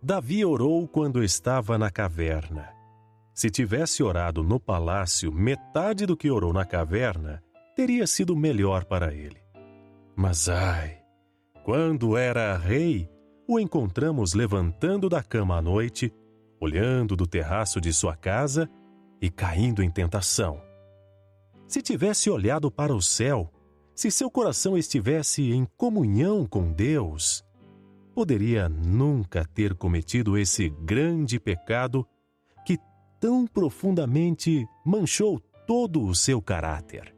Davi orou quando estava na caverna. Se tivesse orado no palácio, metade do que orou na caverna teria sido melhor para ele. Mas quando era rei, o encontramos levantando da cama à noite, olhando do terraço de sua casa e caindo em tentação. Se tivesse olhado para o céu, se seu coração estivesse em comunhão com Deus, poderia nunca ter cometido esse grande pecado que tão profundamente manchou todo o seu caráter.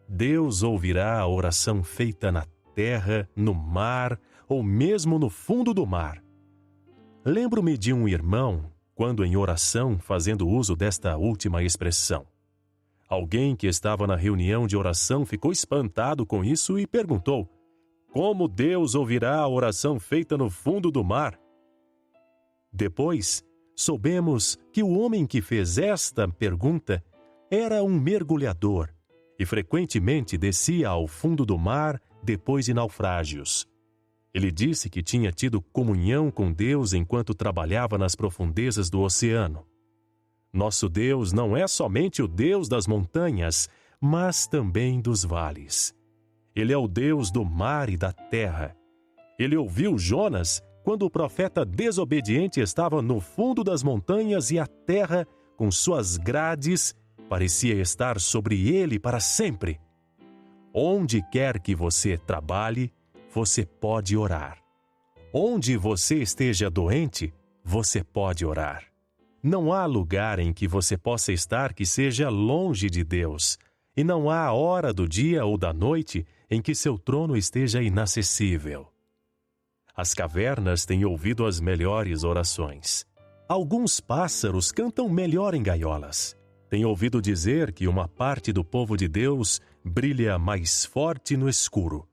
Deus ouvirá a oração feita na terra, no mar ou mesmo no fundo do mar. Lembro-me de um irmão, quando em oração, fazendo uso desta última expressão. Alguém que estava na reunião de oração ficou espantado com isso e perguntou: como Deus ouvirá a oração feita no fundo do mar? Depois, soubemos que o homem que fez esta pergunta era um mergulhador e frequentemente descia ao fundo do mar depois de naufrágios. Ele disse que tinha tido comunhão com Deus enquanto trabalhava nas profundezas do oceano. Nosso Deus não é somente o Deus das montanhas, mas também dos vales. Ele é o Deus do mar e da terra. Ele ouviu Jonas quando o profeta desobediente estava no fundo das montanhas e a terra, com suas grades, parecia estar sobre ele para sempre. Onde quer que você trabalhe, você pode orar. Onde você esteja doente, você pode orar. Não há lugar em que você possa estar que seja longe de Deus, e não há hora do dia ou da noite em que seu trono esteja inacessível. As cavernas têm ouvido as melhores orações. Alguns pássaros cantam melhor em gaiolas. Têm ouvido dizer que uma parte do povo de Deus brilha mais forte no escuro.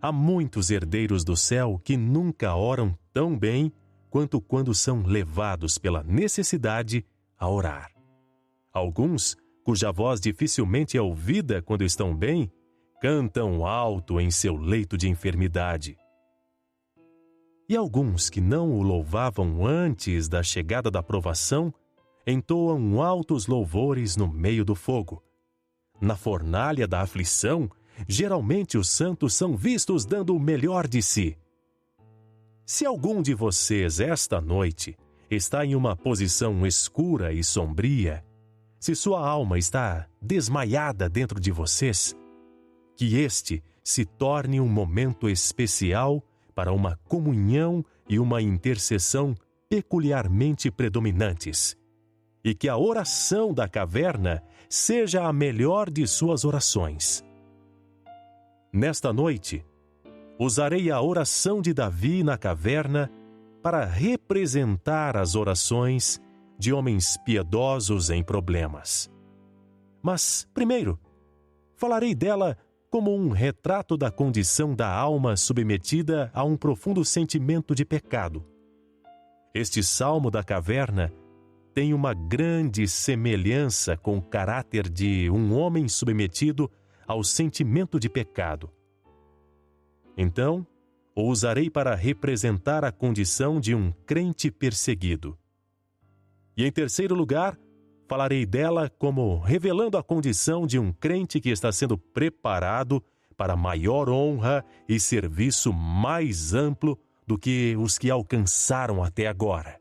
Há muitos herdeiros do céu que nunca oram tão bem quanto quando são levados pela necessidade a orar. Alguns, cuja voz dificilmente é ouvida quando estão bem, cantam alto em seu leito de enfermidade. E alguns que não o louvavam antes da chegada da provação, entoam altos louvores no meio do fogo. Na fornalha da aflição, geralmente os santos são vistos dando o melhor de si. Se algum de vocês, esta noite, está em uma posição escura e sombria, se sua alma está desmaiada dentro de vocês, que este se torne um momento especial para uma comunhão e uma intercessão peculiarmente predominantes, e que a oração da caverna seja a melhor de suas orações. Nesta noite, usarei a oração de Davi na caverna para representar as orações de homens piedosos em problemas. Mas, primeiro, falarei dela como um retrato da condição da alma submetida a um profundo sentimento de pecado. Este salmo da caverna tem uma grande semelhança com o caráter de um homem submetido ao sentimento de pecado. Então, o usarei para representar a condição de um crente perseguido. E em terceiro lugar, falarei dela como revelando a condição de um crente que está sendo preparado para maior honra e serviço mais amplo do que os que alcançaram até agora.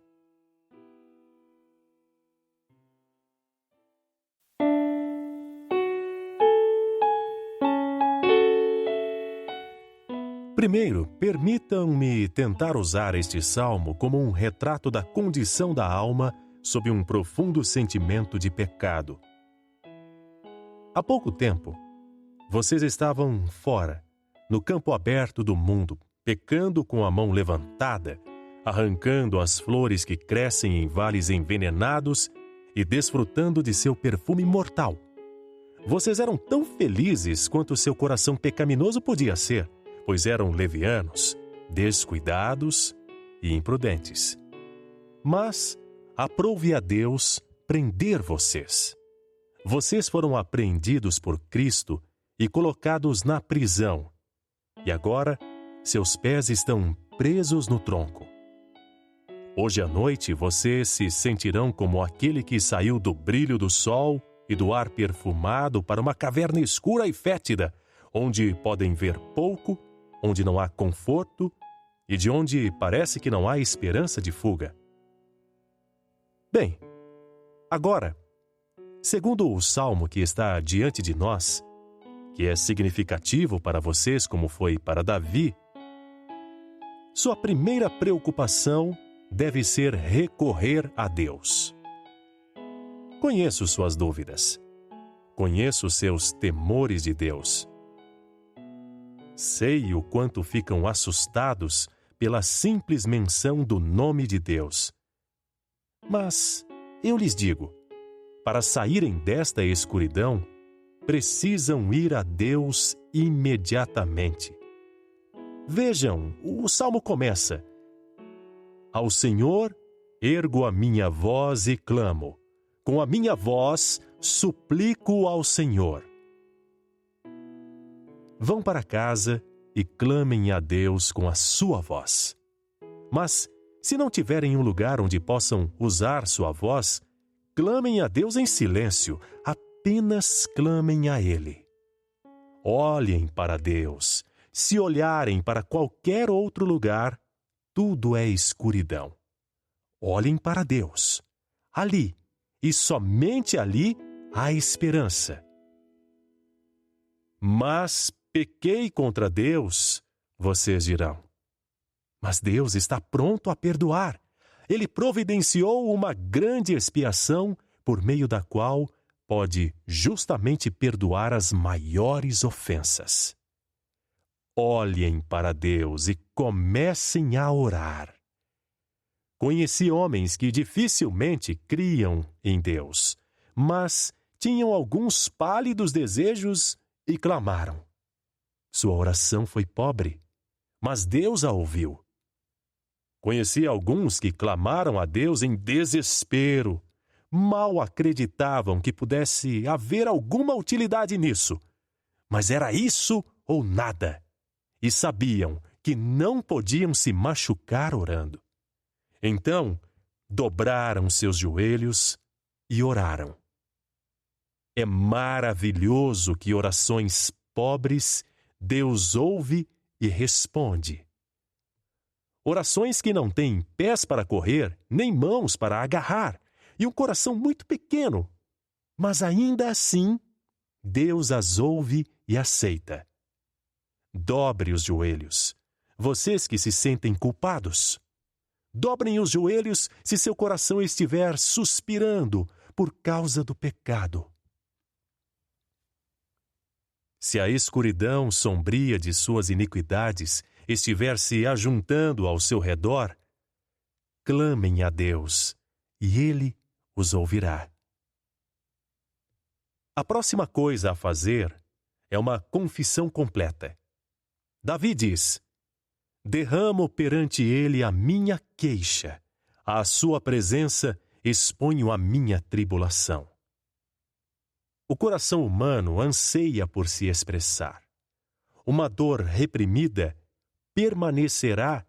Primeiro, permitam-me tentar usar este salmo como um retrato da condição da alma sob um profundo sentimento de pecado. Há pouco tempo, vocês estavam fora, no campo aberto do mundo, pecando com a mão levantada, arrancando as flores que crescem em vales envenenados e desfrutando de seu perfume mortal. Vocês eram tão felizes quanto seu coração pecaminoso podia ser, pois eram levianos, descuidados e imprudentes. Mas aprouve a Deus prender vocês. Vocês foram apreendidos por Cristo e colocados na prisão, e agora seus pés estão presos no tronco. Hoje à noite vocês se sentirão como aquele que saiu do brilho do sol e do ar perfumado para uma caverna escura e fétida, onde podem ver pouco, onde não há conforto e de onde parece que não há esperança de fuga. Bem, agora, segundo o salmo que está diante de nós, que é significativo para vocês como foi para Davi, sua primeira preocupação deve ser recorrer a Deus. Conheço suas dúvidas. Conheço seus temores de Deus. Sei o quanto ficam assustados pela simples menção do nome de Deus. Mas eu lhes digo, para saírem desta escuridão, precisam ir a Deus imediatamente. Vejam, o salmo começa: Ao Senhor ergo a minha voz e clamo. Com a minha voz suplico ao Senhor. Vão para casa e clamem a Deus com a sua voz. Mas, se não tiverem um lugar onde possam usar sua voz, clamem a Deus em silêncio, apenas clamem a Ele. Olhem para Deus. Se olharem para qualquer outro lugar, tudo é escuridão. Olhem para Deus. Ali, e somente ali, há esperança. Mas pequei contra Deus, vocês dirão. Mas Deus está pronto a perdoar. Ele providenciou uma grande expiação por meio da qual pode justamente perdoar as maiores ofensas. Olhem para Deus e comecem a orar. Conheci homens que dificilmente criam em Deus, mas tinham alguns pálidos desejos e clamaram. Sua oração foi pobre, mas Deus a ouviu. Conheci alguns que clamaram a Deus em desespero. Mal acreditavam que pudesse haver alguma utilidade nisso, mas era isso ou nada. E sabiam que não podiam se machucar orando. Então, dobraram seus joelhos e oraram. É maravilhoso que orações pobres Deus ouve e responde. Orações que não têm pés para correr, nem mãos para agarrar, e um coração muito pequeno, mas ainda assim, Deus as ouve e aceita. Dobre os joelhos, vocês que se sentem culpados. Dobrem os joelhos se seu coração estiver suspirando por causa do pecado. Se a escuridão sombria de suas iniquidades estiver se ajuntando ao seu redor, clamem a Deus, e Ele os ouvirá. A próxima coisa a fazer é uma confissão completa. Davi diz: derramo perante Ele a minha queixa, à sua presença exponho a minha tribulação. O coração humano anseia por se expressar. Uma dor reprimida permanecerá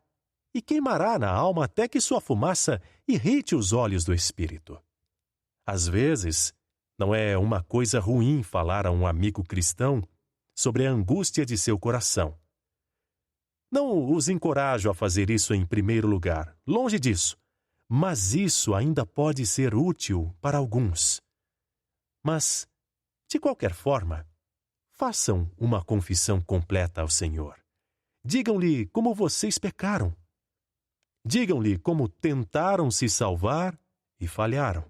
e queimará na alma até que sua fumaça irrite os olhos do espírito. Às vezes, não é uma coisa ruim falar a um amigo cristão sobre a angústia de seu coração. Não os encorajo a fazer isso em primeiro lugar, longe disso, mas isso ainda pode ser útil para alguns. Mas, de qualquer forma, façam uma confissão completa ao Senhor. Digam-lhe como vocês pecaram. Digam-lhe como tentaram se salvar e falharam.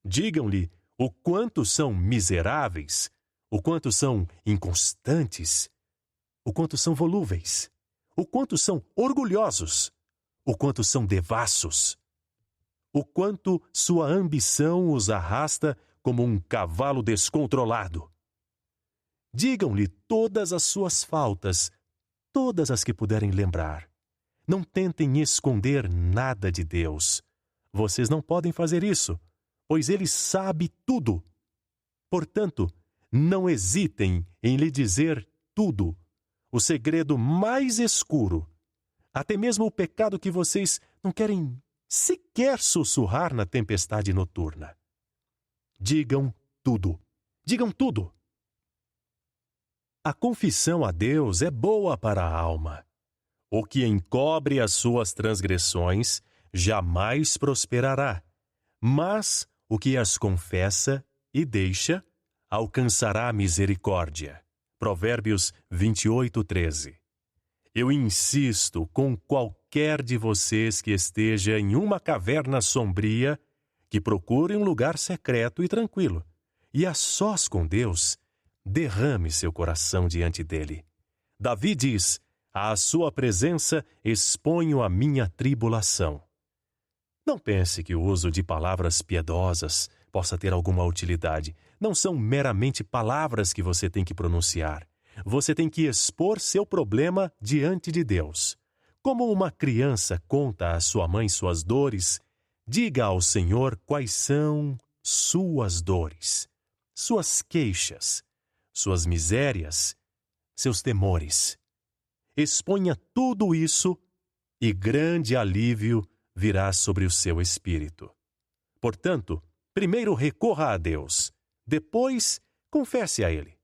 Digam-lhe o quanto são miseráveis, o quanto são inconstantes, o quanto são volúveis, o quanto são orgulhosos, o quanto são devassos, o quanto sua ambição os arrasta como um cavalo descontrolado. Digam-lhe todas as suas faltas, todas as que puderem lembrar. Não tentem esconder nada de Deus. Vocês não podem fazer isso, pois Ele sabe tudo. Portanto, não hesitem em lhe dizer tudo, o segredo mais escuro, até mesmo o pecado que vocês não querem sequer sussurrar na tempestade noturna. Digam tudo. Digam tudo. A confissão a Deus é boa para a alma. O que encobre as suas transgressões jamais prosperará, mas o que as confessa e deixa alcançará misericórdia. Provérbios 28:13. Eu insisto com qualquer de vocês que esteja em uma caverna sombria, que procure um lugar secreto e tranquilo, e a sós com Deus, derrame seu coração diante dele. Davi diz: à sua presença exponho a minha tribulação. Não pense que o uso de palavras piedosas possa ter alguma utilidade. Não são meramente palavras que você tem que pronunciar. Você tem que expor seu problema diante de Deus. Como uma criança conta à sua mãe suas dores, diga ao Senhor quais são suas dores, suas queixas, suas misérias, seus temores. Exponha tudo isso e grande alívio virá sobre o seu espírito. Portanto, primeiro recorra a Deus, depois confesse a Ele.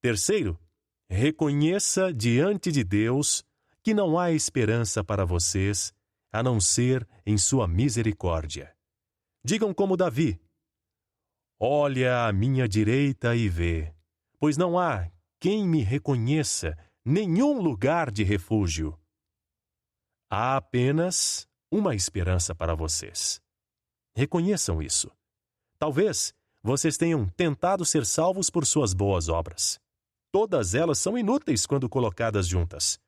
Terceiro, reconheça diante de Deus que não há esperança para vocês a não ser em sua misericórdia. Digam como Davi: olha à minha direita e vê, pois não há quem me reconheça, nenhum lugar de refúgio. Há apenas uma esperança para vocês. Reconheçam isso. Talvez vocês tenham tentado ser salvos por suas boas obras. Todas elas são inúteis quando colocadas juntas.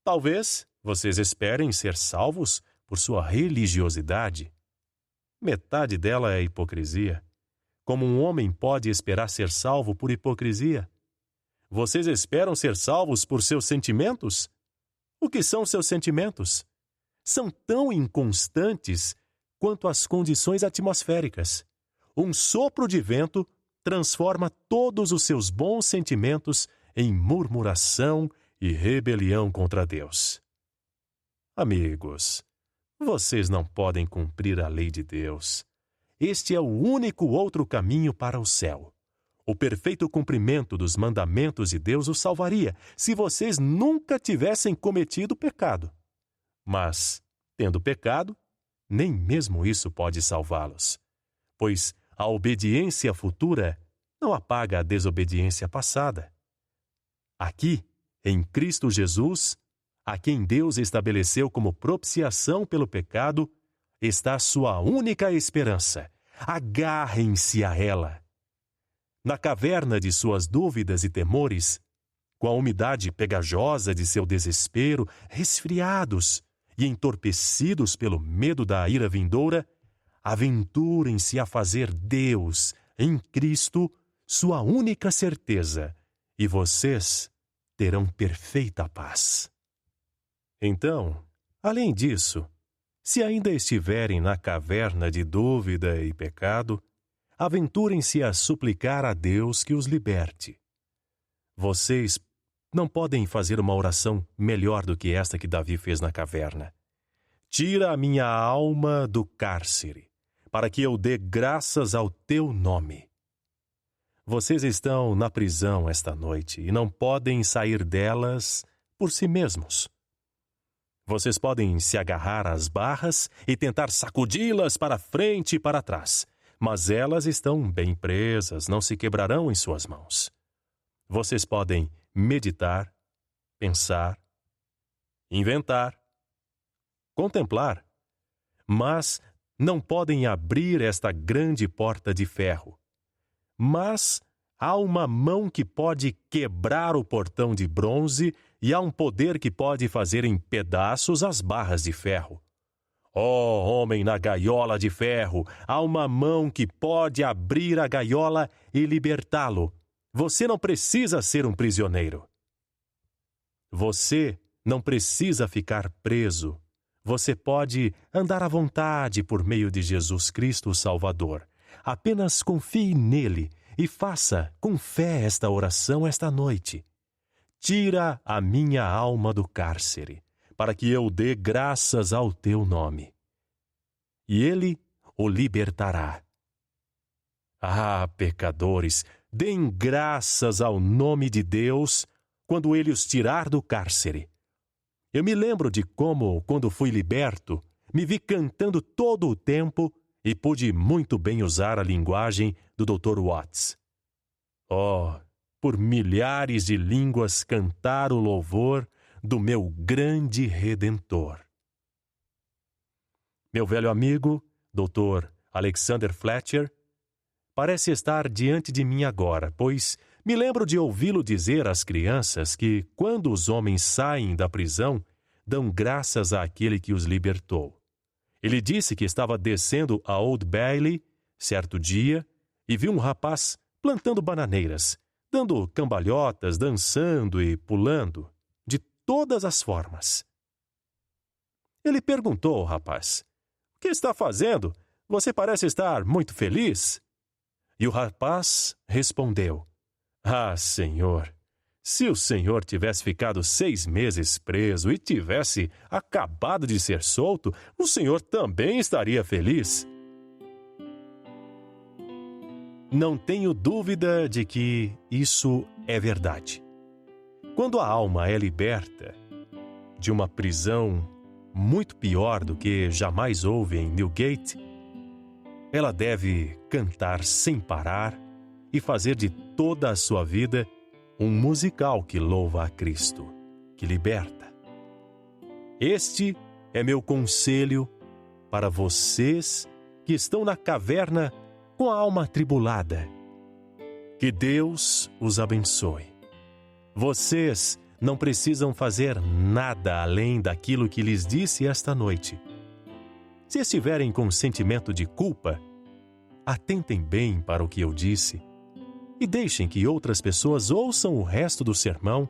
Talvez vocês esperem ser salvos por sua religiosidade. Metade dela é hipocrisia. Como um homem pode esperar ser salvo por hipocrisia? Vocês esperam ser salvos por seus sentimentos? O que são seus sentimentos? São tão inconstantes quanto as condições atmosféricas. Um sopro de vento transforma todos os seus bons sentimentos em murmuração e rebelião contra Deus. Amigos, vocês não podem cumprir a lei de Deus. Este é o único outro caminho para o céu. O perfeito cumprimento dos mandamentos de Deus os salvaria se vocês nunca tivessem cometido pecado. Mas, tendo pecado, nem mesmo isso pode salvá-los, pois a obediência futura não apaga a desobediência passada. Aqui, em Cristo Jesus, a quem Deus estabeleceu como propiciação pelo pecado, está sua única esperança. Agarrem-se a ela. Na caverna de suas dúvidas e temores, com a umidade pegajosa de seu desespero, resfriados e entorpecidos pelo medo da ira vindoura, aventurem-se a fazer Deus, em Cristo, sua única certeza, e vocês terão perfeita paz. Então, além disso, se ainda estiverem na caverna de dúvida e pecado, aventurem-se a suplicar a Deus que os liberte. Vocês não podem fazer uma oração melhor do que esta que Davi fez na caverna. Tira a minha alma do cárcere, para que eu dê graças ao teu nome. Vocês estão na prisão esta noite e não podem sair delas por si mesmos. Vocês podem se agarrar às barras e tentar sacudi-las para frente e para trás, mas elas estão bem presas, não se quebrarão em suas mãos. Vocês podem meditar, pensar, inventar, contemplar, mas não podem abrir esta grande porta de ferro. Mas há uma mão que pode quebrar o portão de bronze e há um poder que pode fazer em pedaços as barras de ferro. Ó homem na gaiola de ferro, há uma mão que pode abrir a gaiola e libertá-lo. Você não precisa ser um prisioneiro. Você não precisa ficar preso. Você pode andar à vontade por meio de Jesus Cristo, o Salvador. Apenas confie nele e faça com fé esta oração esta noite. Tira a minha alma do cárcere, para que eu dê graças ao teu nome. E ele o libertará. Ah, pecadores, deem graças ao nome de Deus quando ele os tirar do cárcere. Eu me lembro de como, quando fui liberto, me vi cantando todo o tempo e pude muito bem usar a linguagem do Dr. Watts. Oh, por milhares de línguas cantar o louvor do meu grande Redentor. Meu velho amigo, Dr. Alexander Fletcher, parece estar diante de mim agora, pois me lembro de ouvi-lo dizer às crianças que, quando os homens saem da prisão, dão graças àquele que os libertou. Ele disse que estava descendo a Old Bailey, certo dia, e viu um rapaz plantando bananeiras, dando cambalhotas, dançando e pulando, de todas as formas. Ele perguntou ao rapaz: "O que está fazendo? Você parece estar muito feliz?" E o rapaz respondeu: "Ah, Senhor, se o Senhor tivesse ficado 6 meses preso e tivesse acabado de ser solto, o Senhor também estaria feliz." Não tenho dúvida de que isso é verdade. Quando a alma é liberta de uma prisão muito pior do que jamais houve em Newgate, ela deve cantar sem parar e fazer de toda a sua vida um musical que louva a Cristo, que liberta. Este é meu conselho para vocês que estão na caverna com a alma atribulada. Que Deus os abençoe. Vocês não precisam fazer nada além daquilo que lhes disse esta noite. Se estiverem com sentimento de culpa, atentem bem para o que eu disse e deixem que outras pessoas ouçam o resto do sermão,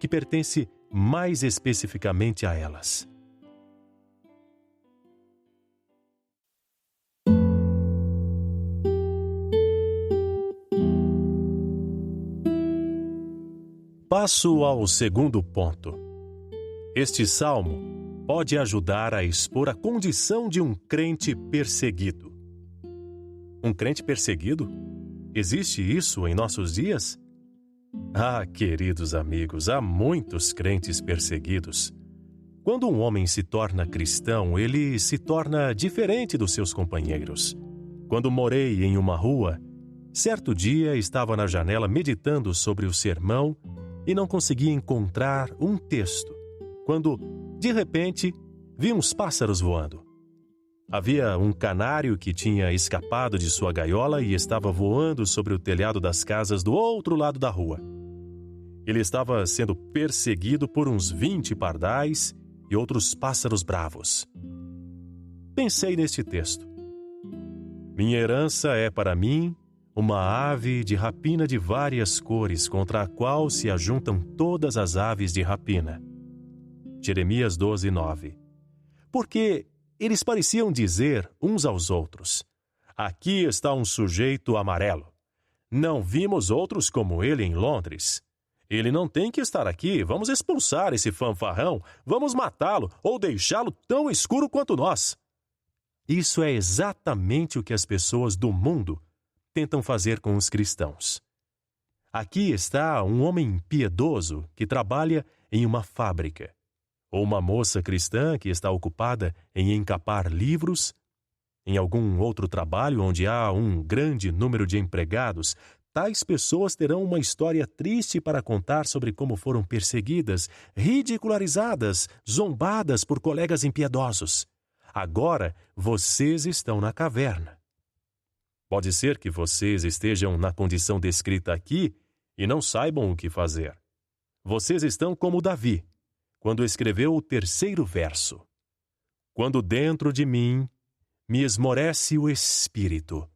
que pertence mais especificamente a elas. Passo ao segundo ponto. Este salmo pode ajudar a expor a condição de um crente perseguido. Um crente perseguido? Existe isso em nossos dias? Ah, queridos amigos, há muitos crentes perseguidos. Quando um homem se torna cristão, ele se torna diferente dos seus companheiros. Quando morei em uma rua, certo dia estava na janela meditando sobre o sermão e não conseguia encontrar um texto, quando, de repente, vi uns pássaros voando. Havia um canário que tinha escapado de sua gaiola e estava voando sobre o telhado das casas do outro lado da rua. Ele estava sendo perseguido por uns 20 pardais e outros pássaros bravos. Pensei neste texto. Minha herança é para mim uma ave de rapina de várias cores, contra a qual se ajuntam todas as aves de rapina. Jeremias 12:9. Porque eles pareciam dizer uns aos outros: "Aqui está um sujeito amarelo. Não vimos outros como ele em Londres. Ele não tem que estar aqui. Vamos expulsar esse fanfarrão, vamos matá-lo ou deixá-lo tão escuro quanto nós." Isso é exatamente o que as pessoas do mundo tentam fazer com os cristãos. Aqui está um homem piedoso que trabalha em uma fábrica, ou uma moça cristã que está ocupada em encapar livros. Em algum outro trabalho onde há um grande número de empregados, tais pessoas terão uma história triste para contar sobre como foram perseguidas, ridicularizadas, zombadas por colegas impiedosos. Agora, vocês estão na caverna. Pode ser que vocês estejam na condição descrita aqui e não saibam o que fazer. Vocês estão como Davi, quando escreveu o 3º verso. "Quando dentro de mim me esmorece o espírito."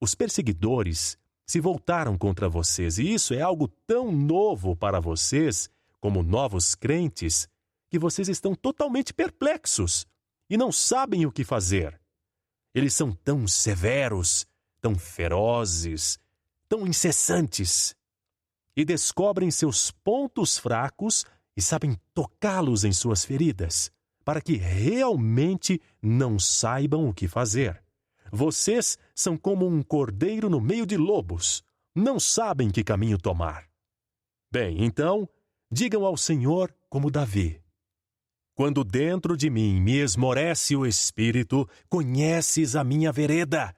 Os perseguidores se voltaram contra vocês, e isso é algo tão novo para vocês, como novos crentes, que vocês estão totalmente perplexos e não sabem o que fazer. Eles são tão severos, tão ferozes, tão incessantes, e descobrem seus pontos fracos e sabem tocá-los em suas feridas, para que realmente não saibam o que fazer. Vocês são como um cordeiro no meio de lobos, não sabem que caminho tomar. Bem, então, digam ao Senhor como Davi: quando dentro de mim me esmorece o espírito, conheces a minha vereda.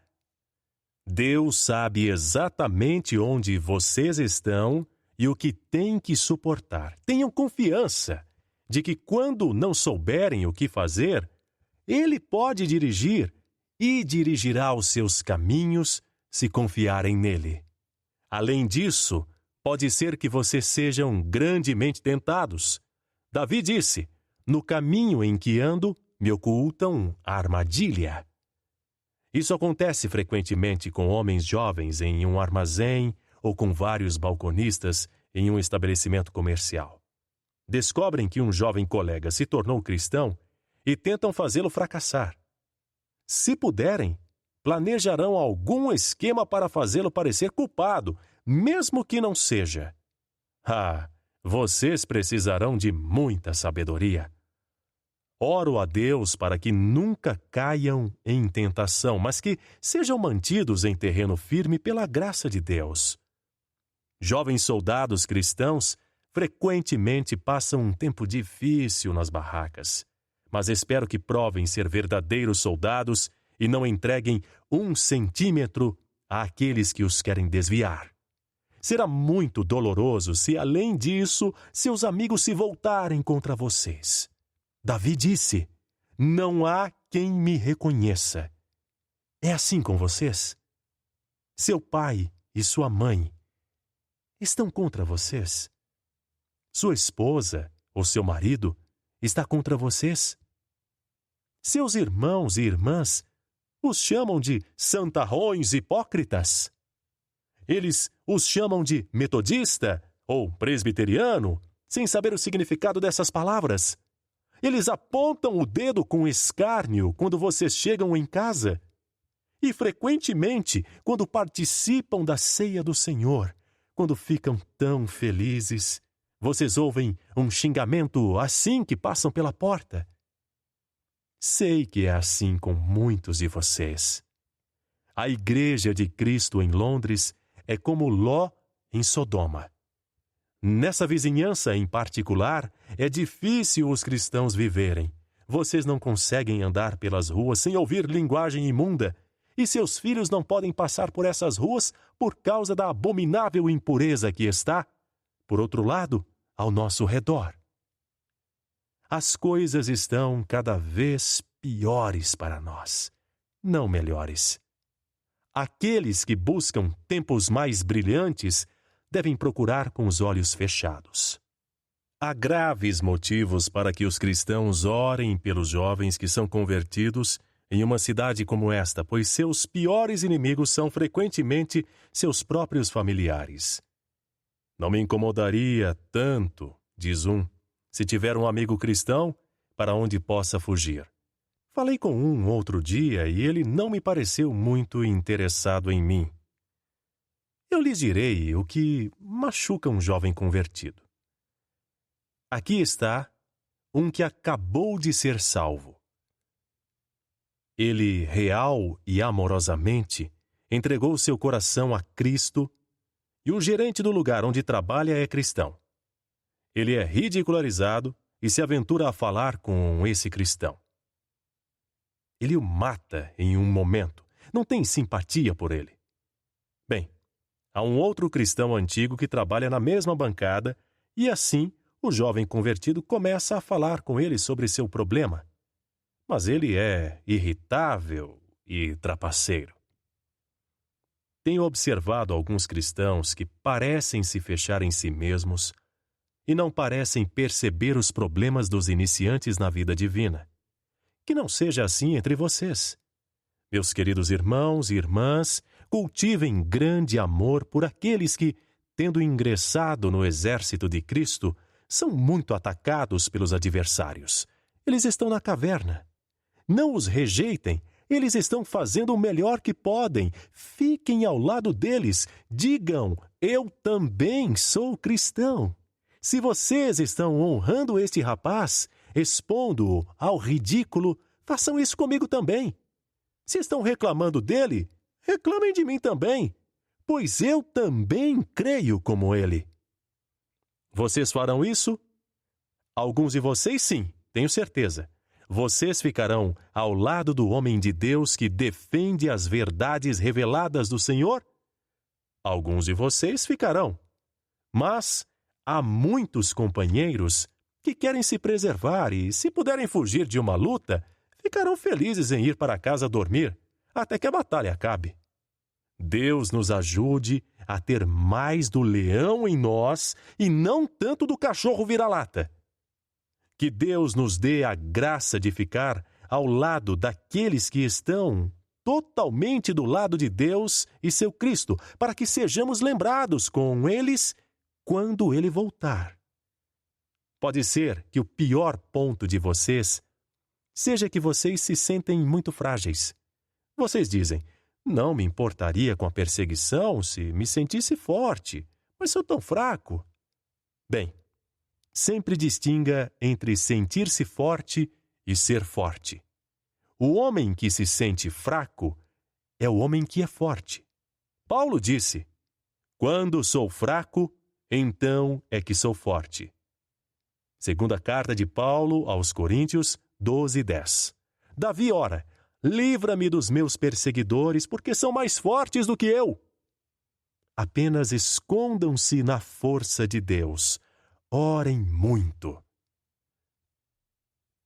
Deus sabe exatamente onde vocês estão e o que têm que suportar. Tenham confiança de que quando não souberem o que fazer, Ele pode dirigir e dirigirá os seus caminhos se confiarem nele. Além disso, pode ser que vocês sejam grandemente tentados. Davi disse: no caminho em que ando, me ocultam a armadilha. Isso acontece frequentemente com homens jovens em um armazém ou com vários balconistas em um estabelecimento comercial. Descobrem que um jovem colega se tornou cristão e tentam fazê-lo fracassar. Se puderem, planejarão algum esquema para fazê-lo parecer culpado, mesmo que não seja. Vocês precisarão de muita sabedoria. Oro a Deus para que nunca caiam em tentação, mas que sejam mantidos em terreno firme pela graça de Deus. Jovens soldados cristãos frequentemente passam um tempo difícil nas barracas, mas espero que provem ser verdadeiros soldados e não entreguem 1 centímetro àqueles que os querem desviar. Será muito doloroso se, além disso, seus amigos se voltarem contra vocês. Davi disse: não há quem me reconheça. É assim com vocês? Seu pai e sua mãe estão contra vocês? Sua esposa ou seu marido está contra vocês? Seus irmãos e irmãs os chamam de santarrões hipócritas? Eles os chamam de metodista ou presbiteriano, sem saber o significado dessas palavras. Eles apontam o dedo com escárnio quando vocês chegam em casa. E frequentemente, quando participam da ceia do Senhor, quando ficam tão felizes, vocês ouvem um xingamento assim que passam pela porta. Sei que é assim com muitos de vocês. A Igreja de Cristo em Londres é como Ló em Sodoma. Nessa vizinhança em particular, é difícil os cristãos viverem. Vocês não conseguem andar pelas ruas sem ouvir linguagem imunda, e seus filhos não podem passar por essas ruas por causa da abominável impureza que está, por outro lado, ao nosso redor. As coisas estão cada vez piores para nós, não melhores. Aqueles que buscam tempos mais brilhantes devem procurar com os olhos fechados. Há graves motivos para que os cristãos orem pelos jovens que são convertidos em uma cidade como esta, pois seus piores inimigos são frequentemente seus próprios familiares. Não me incomodaria tanto, diz um, se tiver um amigo cristão para onde possa fugir. Falei com um outro dia e ele não me pareceu muito interessado em mim. Eu lhes direi o que machuca um jovem convertido. Aqui está um que acabou de ser salvo. Ele, real e amorosamente, entregou seu coração a Cristo e o gerente do lugar onde trabalha é cristão. Ele é ridicularizado e se aventura a falar com esse cristão. Ele o mata em um momento, não tem simpatia por ele. Bem, há um outro cristão antigo que trabalha na mesma bancada e assim o jovem convertido começa a falar com ele sobre seu problema. Mas ele é irritável e trapaceiro. Tenho observado alguns cristãos que parecem se fechar em si mesmos e não parecem perceber os problemas dos iniciantes na vida divina. Que não seja assim entre vocês. Meus queridos irmãos e irmãs, cultivem grande amor por aqueles que, tendo ingressado no exército de Cristo, são muito atacados pelos adversários. Eles estão na caverna. Não os rejeitem, eles estão fazendo o melhor que podem. Fiquem ao lado deles, digam: eu também sou cristão. Se vocês estão honrando este rapaz, expondo-o ao ridículo, façam isso comigo também. Se estão reclamando dele, reclamem de mim também, pois eu também creio como ele. Vocês farão isso? Alguns de vocês, sim, tenho certeza. Vocês ficarão ao lado do homem de Deus que defende as verdades reveladas do Senhor? Alguns de vocês ficarão. Mas há muitos companheiros que querem se preservar e, se puderem fugir de uma luta, ficarão felizes em ir para casa dormir, até que a batalha acabe. Deus nos ajude a ter mais do leão em nós e não tanto do cachorro vira-lata. Que Deus nos dê a graça de ficar ao lado daqueles que estão totalmente do lado de Deus e seu Cristo, para que sejamos lembrados com eles quando ele voltar. Pode ser que o pior ponto de vocês seja que vocês se sentem muito frágeis. Vocês dizem: não me importaria com a perseguição se me sentisse forte, mas sou tão fraco. Bem, sempre distinga entre sentir-se forte e ser forte. O homem que se sente fraco é o homem que é forte. Paulo disse: quando sou fraco, então é que sou forte. Segunda carta de Paulo aos Coríntios 12:10. Davi ora: livra-me dos meus perseguidores, porque são mais fortes do que eu. Apenas escondam-se na força de Deus. Orem muito.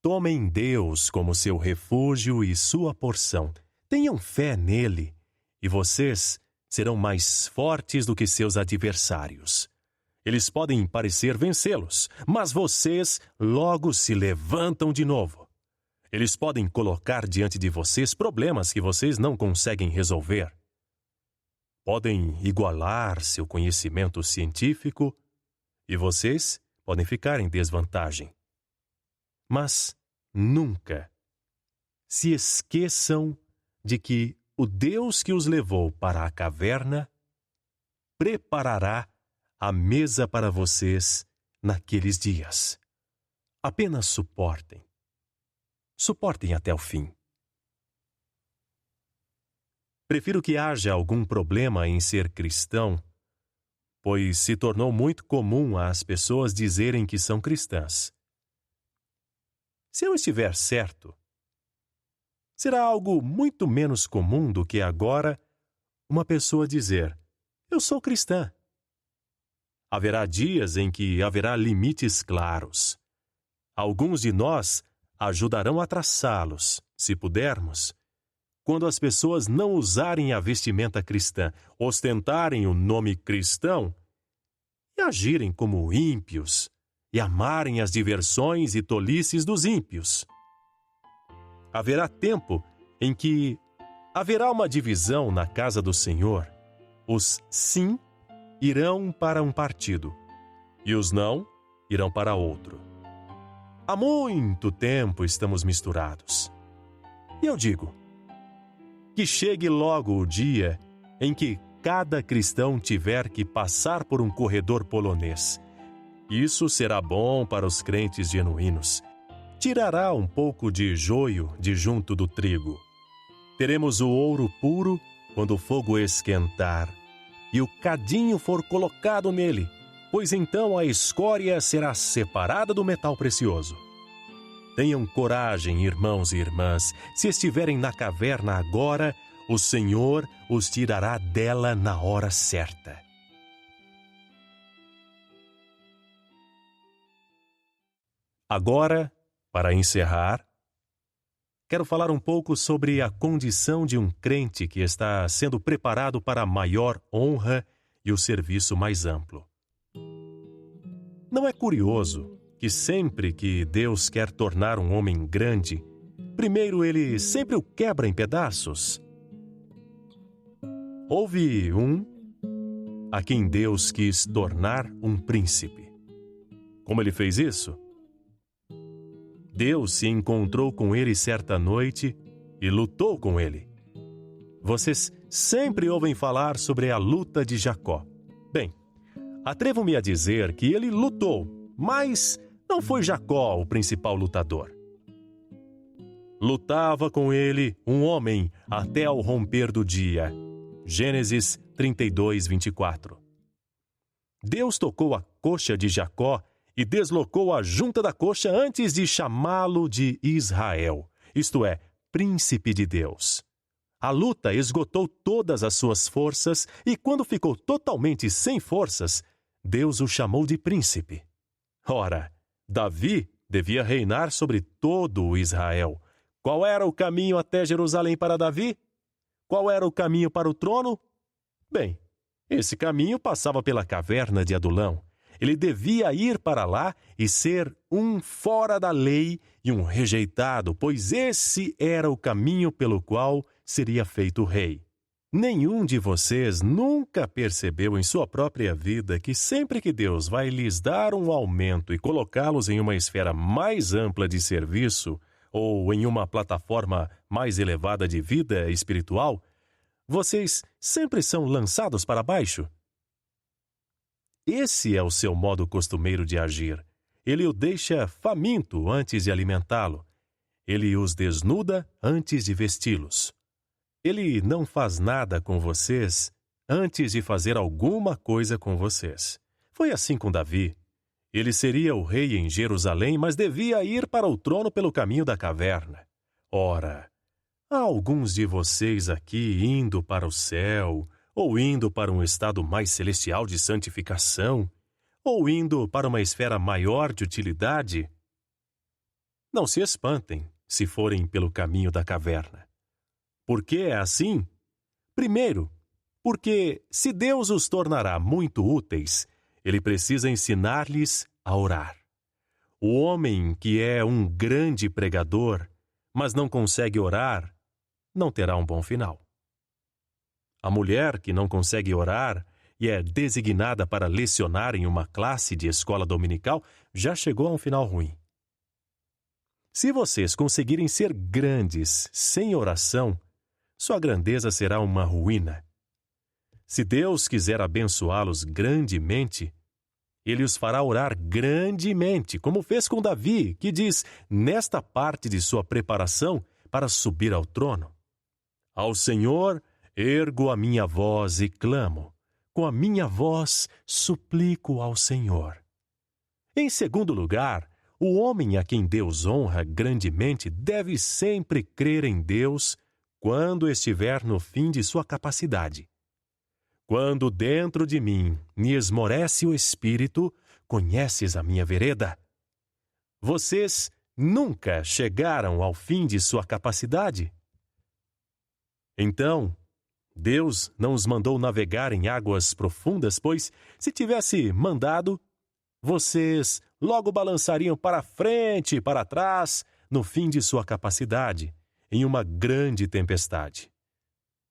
Tomem Deus como seu refúgio e sua porção. Tenham fé nele, e vocês serão mais fortes do que seus adversários. Eles podem parecer vencê-los, mas vocês logo se levantam de novo. Eles podem colocar diante de vocês problemas que vocês não conseguem resolver. Podem igualar seu conhecimento científico e vocês podem ficar em desvantagem. Mas nunca se esqueçam de que o Deus que os levou para a caverna preparará a mesa para vocês naqueles dias. Apenas suportem. Suportem até o fim. Prefiro que haja algum problema em ser cristão, pois se tornou muito comum as pessoas dizerem que são cristãs. Se eu estiver certo, será algo muito menos comum do que agora uma pessoa dizer: eu sou cristã. Haverá dias em que haverá limites claros. Alguns de nós ajudarão a traçá-los, se pudermos, quando as pessoas não usarem a vestimenta cristã, ostentarem o nome cristão e agirem como ímpios e amarem as diversões e tolices dos ímpios. Haverá tempo em que haverá uma divisão na casa do Senhor. Os sim irão para um partido e os não irão para outro. Há muito tempo estamos misturados. E eu digo: que chegue logo o dia em que cada cristão tiver que passar por um corredor polonês. Isso será bom para os crentes genuínos. Tirará um pouco de joio de junto do trigo. Teremos o ouro puro quando o fogo esquentar e o cadinho for colocado nele, pois então a escória será separada do metal precioso. Tenham coragem, irmãos e irmãs. Se estiverem na caverna agora, o Senhor os tirará dela na hora certa. Agora, para encerrar, quero falar um pouco sobre a condição de um crente que está sendo preparado para a maior honra e o serviço mais amplo. Não é curioso que sempre que Deus quer tornar um homem grande, primeiro ele sempre o quebra em pedaços? Houve um a quem Deus quis tornar um príncipe. Como ele fez isso? Deus se encontrou com ele certa noite e lutou com ele. Vocês sempre ouvem falar sobre a luta de Jacó. Bem, Atrevo-me a dizer que ele lutou, mas não foi Jacó o principal lutador. Lutava com ele um homem até ao romper do dia. Gênesis 32, 24. Deus tocou a coxa de Jacó e deslocou a junta da coxa antes de chamá-lo de Israel, isto é, príncipe de Deus. A luta esgotou todas as suas forças e quando ficou totalmente sem forças, Deus o chamou de príncipe. Ora, Davi devia reinar sobre todo o Israel. Qual era o caminho até Jerusalém para Davi? Qual era o caminho para o trono? Bem, esse caminho passava pela caverna de Adulão. Ele devia ir para lá e ser um fora da lei e um rejeitado, pois esse era o caminho pelo qual seria feito rei. Nenhum de vocês nunca percebeu em sua própria vida que sempre que Deus vai lhes dar um aumento e colocá-los em uma esfera mais ampla de serviço ou em uma plataforma mais elevada de vida espiritual, vocês sempre são lançados para baixo? Esse é o seu modo costumeiro de agir. Ele o deixa faminto antes de alimentá-lo. Ele os desnuda antes de vesti-los. Ele não faz nada com vocês antes de fazer alguma coisa com vocês. Foi assim com Davi. Ele seria o rei em Jerusalém, mas devia ir para o trono pelo caminho da caverna. Ora, há alguns de vocês aqui indo para o céu, ou indo para um estado mais celestial de santificação, ou indo para uma esfera maior de utilidade. Não se espantem se forem pelo caminho da caverna. Por que é assim? Primeiro, porque se Deus os tornará muito úteis, Ele precisa ensinar-lhes a orar. O homem que é um grande pregador, mas não consegue orar, não terá um bom final. A mulher que não consegue orar e é designada para lecionar em uma classe de escola dominical já chegou a um final ruim. Se vocês conseguirem ser grandes sem oração, sua grandeza será uma ruína. Se Deus quiser abençoá-los grandemente, Ele os fará orar grandemente, como fez com Davi, que diz, nesta parte de sua preparação para subir ao trono: Ao Senhor ergo a minha voz e clamo, com a minha voz suplico ao Senhor. Em segundo lugar, o homem a quem Deus honra grandemente deve sempre crer em Deus quando estiver no fim de sua capacidade. Quando dentro de mim me esmorece o espírito, conheces a minha vereda? Vocês nunca chegaram ao fim de sua capacidade? Então, Deus não os mandou navegar em águas profundas, pois, se tivesse mandado, vocês logo balançariam para frente e para trás no fim de sua capacidade, em uma grande tempestade.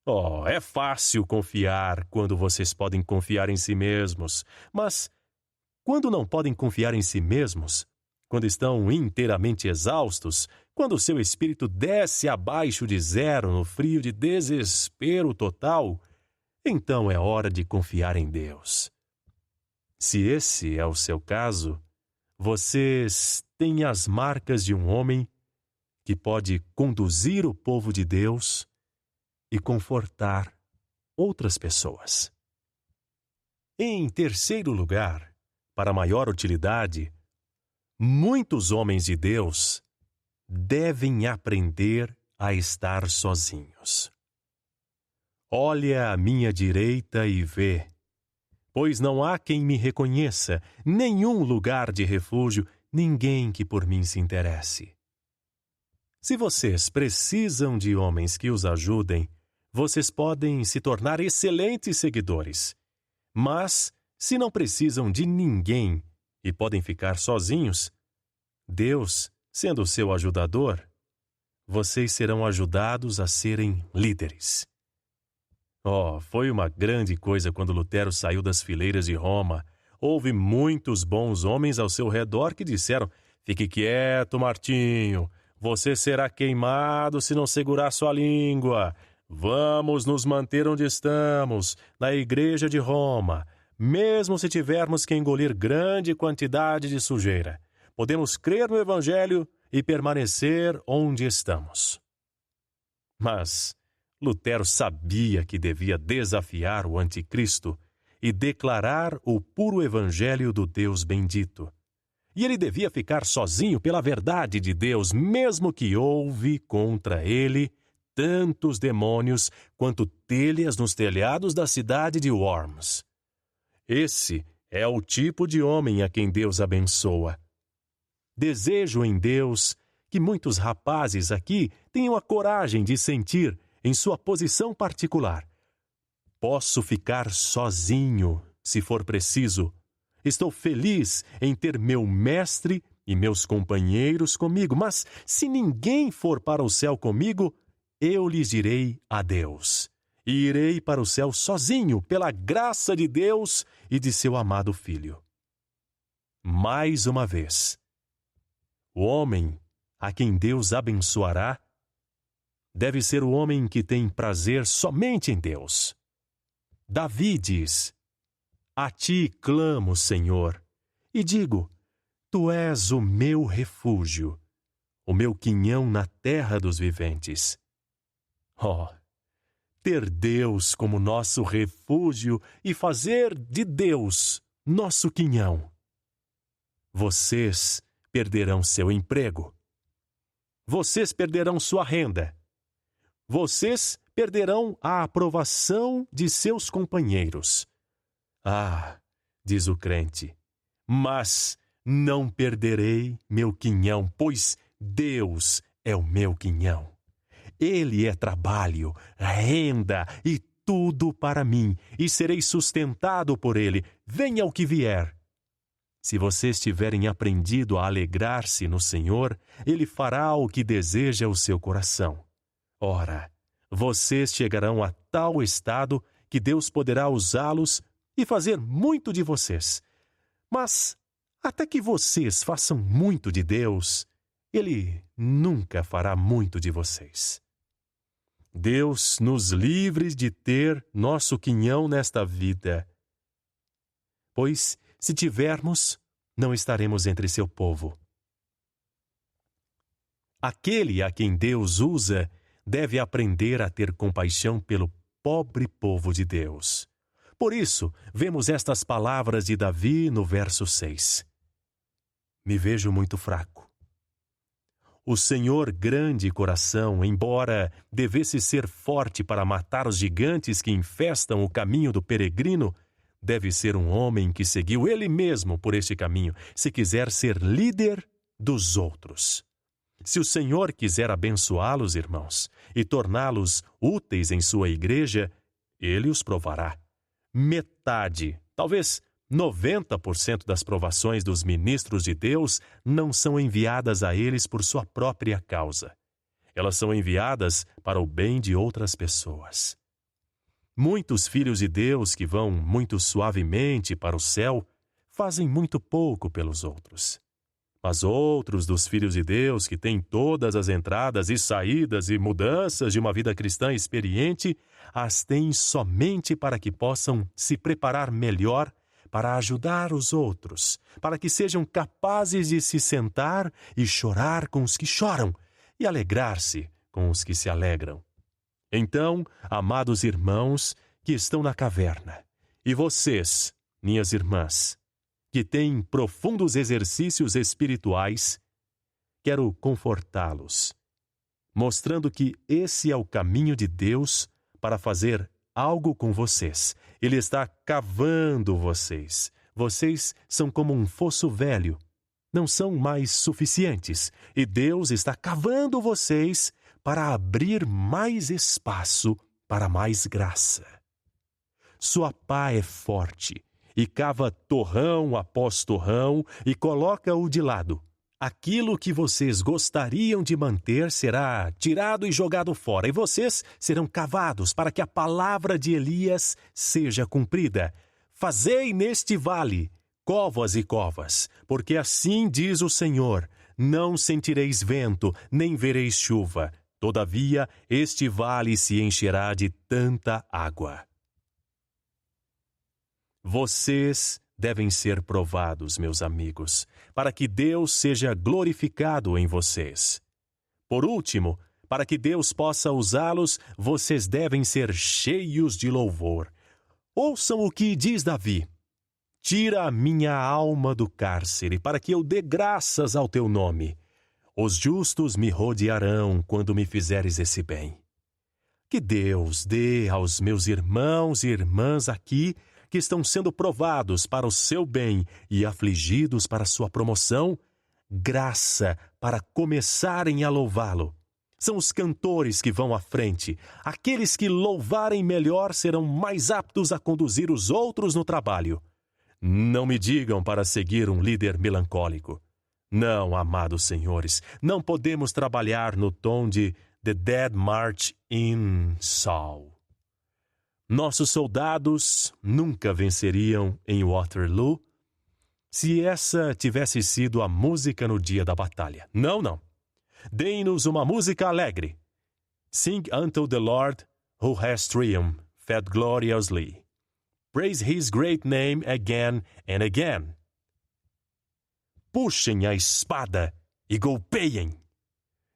Oh, é fácil confiar quando vocês podem confiar em si mesmos, mas quando não podem confiar em si mesmos, quando estão inteiramente exaustos, quando seu espírito desce abaixo de zero no frio de desespero total, então é hora de confiar em Deus. Se esse é o seu caso, vocês têm as marcas de um homem que pode conduzir o povo de Deus e confortar outras pessoas. Em terceiro lugar, para maior utilidade, muitos homens de Deus devem aprender a estar sozinhos. Olha à minha direita e vê, pois não há quem me reconheça, nenhum lugar de refúgio, ninguém que por mim se interesse. Se vocês precisam de homens que os ajudem, vocês podem se tornar excelentes seguidores. Mas, se não precisam de ninguém e podem ficar sozinhos, Deus, sendo seu ajudador, vocês serão ajudados a serem líderes. Oh, foi uma grande coisa quando Lutero saiu das fileiras de Roma. Houve muitos bons homens ao seu redor que disseram: fique quieto, Martinho, você será queimado se não segurar sua língua. Vamos nos manter onde estamos, na igreja de Roma. mesmo se tivermos que engolir grande quantidade de sujeira, podemos crer no Evangelho e permanecer onde estamos. Mas Lutero sabia que devia desafiar o anticristo e declarar o puro Evangelho do Deus bendito. E ele devia ficar sozinho pela verdade de Deus, mesmo que houve contra ele tantos demônios quanto telhas nos telhados da cidade de Worms. Esse é o tipo de homem a quem Deus abençoa. Desejo em Deus que muitos rapazes aqui tenham a coragem de sentir, em sua posição particular: posso ficar sozinho, se for preciso. Estou feliz em ter meu mestre e meus companheiros comigo, mas se ninguém for para o céu comigo, eu lhes direi adeus. E irei para o céu sozinho, pela graça de Deus e de seu amado Filho. Mais uma vez, o homem a quem Deus abençoará deve ser o homem que tem prazer somente em Deus. Davi diz: a ti clamo, Senhor, e digo: tu és o meu refúgio, o meu quinhão na terra dos viventes. Oh, ter Deus como nosso refúgio e fazer de Deus nosso quinhão. Vocês perderão seu emprego. Vocês perderão sua renda. Vocês perderão a aprovação de seus companheiros. Ah, diz o crente, mas não perderei meu quinhão, pois Deus é o meu quinhão. Ele é trabalho, renda e tudo para mim, e serei sustentado por ele, venha o que vier. Se vocês tiverem aprendido a alegrar-se no Senhor, ele fará o que deseja o seu coração. Ora, vocês chegarão a tal estado que Deus poderá usá-los e fazer muito de vocês. Mas, até que vocês façam muito de Deus, ele nunca fará muito de vocês. Deus nos livre de ter nosso quinhão nesta vida. Pois, se tivermos, não estaremos entre seu povo. Aquele a quem Deus usa deve aprender a ter compaixão pelo pobre povo de Deus. Por isso, vemos estas palavras de Davi no verso 6. Me vejo muito fraco. O Senhor, grande coração, embora devesse ser forte para matar os gigantes que infestam o caminho do peregrino, deve ser um homem que seguiu ele mesmo por este caminho, se quiser ser líder dos outros. Se o Senhor quiser abençoá-los, irmãos, e torná-los úteis em sua igreja, ele os provará. Metade, talvez 90% das provações dos ministros de Deus não são enviadas a eles por sua própria causa. Elas são enviadas para o bem de outras pessoas. Muitos filhos de Deus que vão muito suavemente para o céu fazem muito pouco pelos outros. Mas outros dos filhos de Deus que têm todas as entradas e saídas e mudanças de uma vida cristã experiente, as têm somente para que possam se preparar melhor para ajudar os outros, para que sejam capazes de se sentar e chorar com os que choram e alegrar-se com os que se alegram. Então, amados irmãos que estão na caverna, e vocês, minhas irmãs, que têm profundos exercícios espirituais, quero confortá-los, mostrando que esse é o caminho de Deus para fazer algo com vocês. Ele está cavando vocês. Vocês são como um fosso velho. Não são mais suficientes. E Deus está cavando vocês para abrir mais espaço para mais graça. Sua pá é forte e cava torrão após torrão e coloca-o de lado. Aquilo que vocês gostariam de manter será tirado e jogado fora, e vocês serão cavados para que a palavra de Elias seja cumprida. Fazei neste vale covas e covas, porque assim diz o Senhor: não sentireis vento, nem vereis chuva. Todavia, este vale se encherá de tanta água. Vocês devem ser provados, meus amigos, para que Deus seja glorificado em vocês. Por último, para que Deus possa usá-los, vocês devem ser cheios de louvor. Ouçam o que diz Davi: tira a minha alma do cárcere, para que eu dê graças ao teu nome. Os justos me rodearão quando me fizeres esse bem. Que Deus dê aos meus irmãos e irmãs aqui, que estão sendo provados para o seu bem e afligidos para sua promoção, graça para começarem a louvá-lo. São os cantores que vão à frente. Aqueles que louvarem melhor serão mais aptos a conduzir os outros no trabalho. Não me digam para seguir um líder melancólico. Não, amados senhores, não podemos trabalhar no tom de The Dead March in Saul. Nossos soldados nunca venceriam em Waterloo se essa tivesse sido a música no dia da batalha. Não, não. Deem-nos uma música alegre. Sing unto the Lord who has triumphed gloriously. Praise his great name again and again. Puxem a espada e golpeiem.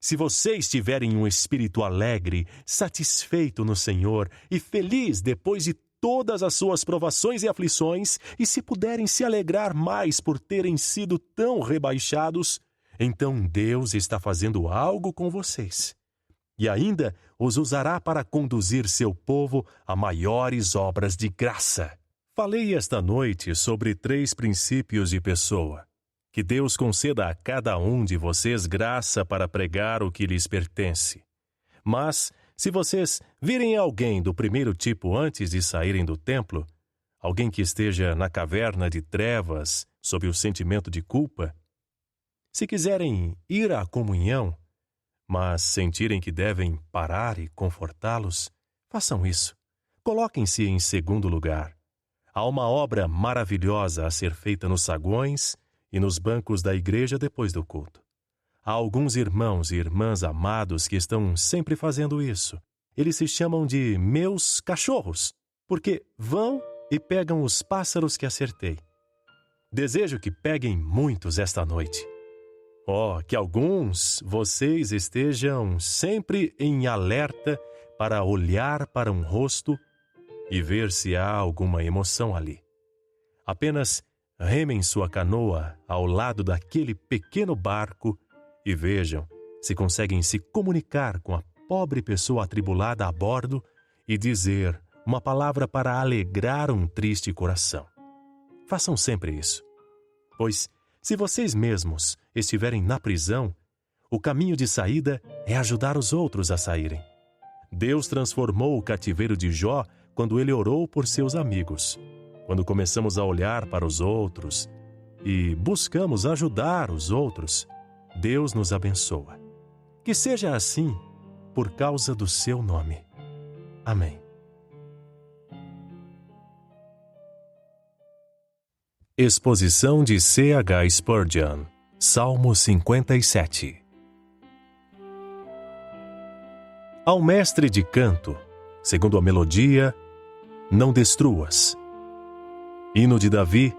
Se vocês tiverem um espírito alegre, satisfeito no Senhor e feliz depois de todas as suas provações e aflições, e se puderem se alegrar mais por terem sido tão rebaixados, então Deus está fazendo algo com vocês. E ainda os usará para conduzir seu povo a maiores obras de graça. Falei esta noite sobre 3 princípios de pessoa. Que Deus conceda a cada um de vocês graça para pregar o que lhes pertence. Mas, se vocês virem alguém do primeiro tipo antes de saírem do templo, alguém que esteja na caverna de trevas sob o sentimento de culpa, se quiserem ir à comunhão, mas sentirem que devem parar e confortá-los, façam isso. Coloquem-se em segundo lugar. Há uma obra maravilhosa a ser feita nos saguões e nos bancos da igreja depois do culto. Há alguns irmãos e irmãs amados que estão sempre fazendo isso. Eles se chamam de meus cachorros, porque vão e pegam os pássaros que acertei. Desejo que peguem muitos esta noite. Que alguns vocês estejam sempre em alerta para olhar para um rosto e ver se há alguma emoção ali. Apenas remem sua canoa ao lado daquele pequeno barco e vejam se conseguem se comunicar com a pobre pessoa atribulada a bordo e dizer uma palavra para alegrar um triste coração. Façam sempre isso, pois se vocês mesmos estiverem na prisão, o caminho de saída é ajudar os outros a saírem. Deus transformou o cativeiro de Jó quando ele orou por seus amigos. Quando começamos a olhar para os outros e buscamos ajudar os outros, Deus nos abençoa. Que seja assim por causa do seu nome. Amém. Exposição de C.H. Spurgeon, Salmo 57. Ao mestre de canto, segundo a melodia, não destruas. Hino de Davi,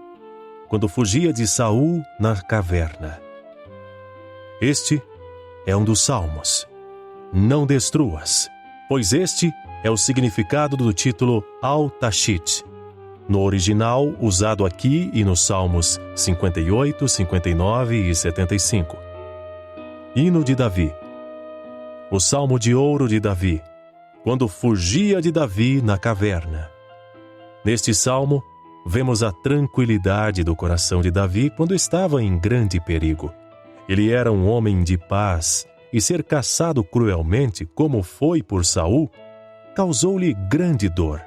quando fugia de Saul na caverna. Este é um dos salmos. Não destruas, pois este é o significado do título Al-Tashit, no original usado aqui e nos Salmos 58, 59 e 75. Hino de Davi. O Salmo de Ouro de Davi, quando fugia de Davi na caverna. Neste salmo, vemos a tranquilidade do coração de Davi quando estava em grande perigo. Ele era um homem de paz, e ser caçado cruelmente, como foi por Saul, causou-lhe grande dor.